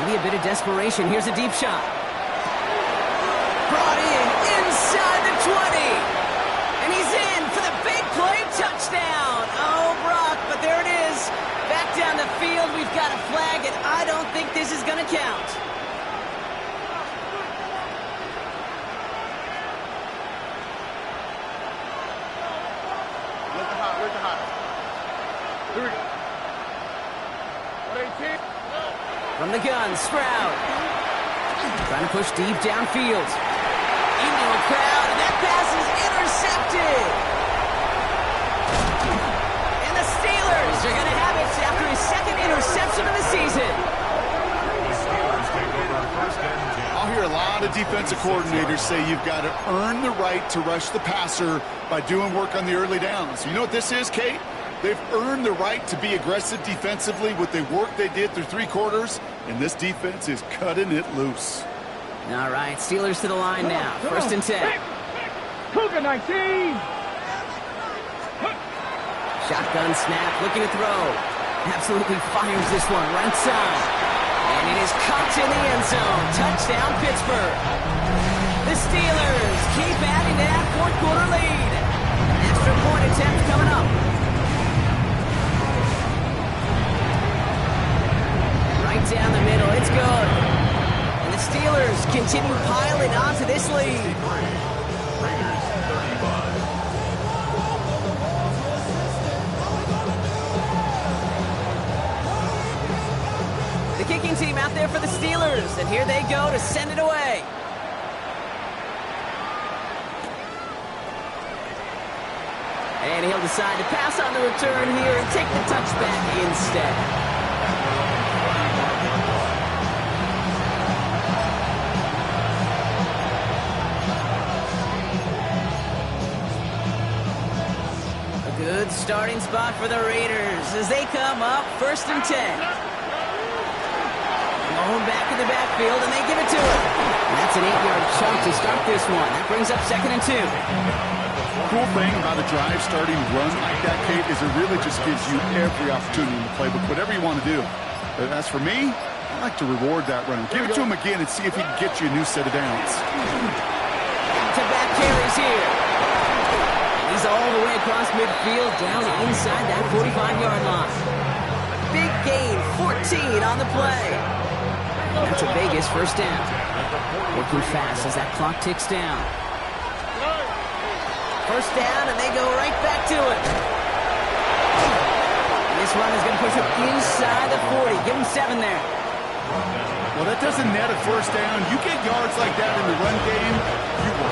Maybe a bit of desperation. Here's a deep shot. Brought in inside the 20. And he's in for the big play touchdown. Oh, Brock, but there it is. Back down the field. We've got a flag, and I don't think this is going to count. From the gun, Stroud. Trying to push deep downfield. Into a crowd, and that pass is intercepted. And the Steelers are going to have it after his 2nd interception of the season. The Steelers take over 1st and 10. I'll hear a lot of defensive coordinators say you've got to earn the right to rush the passer by doing work on the early downs. You know what this is, Kate? They've earned the right to be aggressive defensively with the work they did through 3 quarters, and this defense is cutting it loose. All right, Steelers to the line now. 1st and 10. Cougar 19. Shotgun snap, looking to throw. Absolutely fires this one right side. And it is caught in the end zone. Touchdown, Pittsburgh. The Steelers keep adding to that 4th quarter lead. An extra point attempt coming up. Right down the middle, it's good. And the Steelers continue piling onto this lead. Raiders 35. The kicking team out there for the Steelers, and here they go to send it away. And he'll decide to pass on the return here and take the touchback instead. Good starting spot for the Raiders as they come up 1st and 10. Going back in the backfield, and they give it to him. And that's an 8-yard chunk to start this one. That brings up 2nd and 2. Cool thing about a drive starting run like that, Kate, is it really just gives you every opportunity in the playbook, whatever you want to do. But as for me, I like to reward that run. Give it to him again and see if he can get you a new set of downs. Back-to-back carries here. He's all the way across midfield, down inside that 45-yard line. Big gain, 14 on the play. That's a Vegas 1st down. Working fast as that clock ticks down. 1st down, and they go right back to it. And this run is going to push him inside the 40. Give him 7 there. Well, that doesn't net a 1st down. You get yards like that in the run game, you will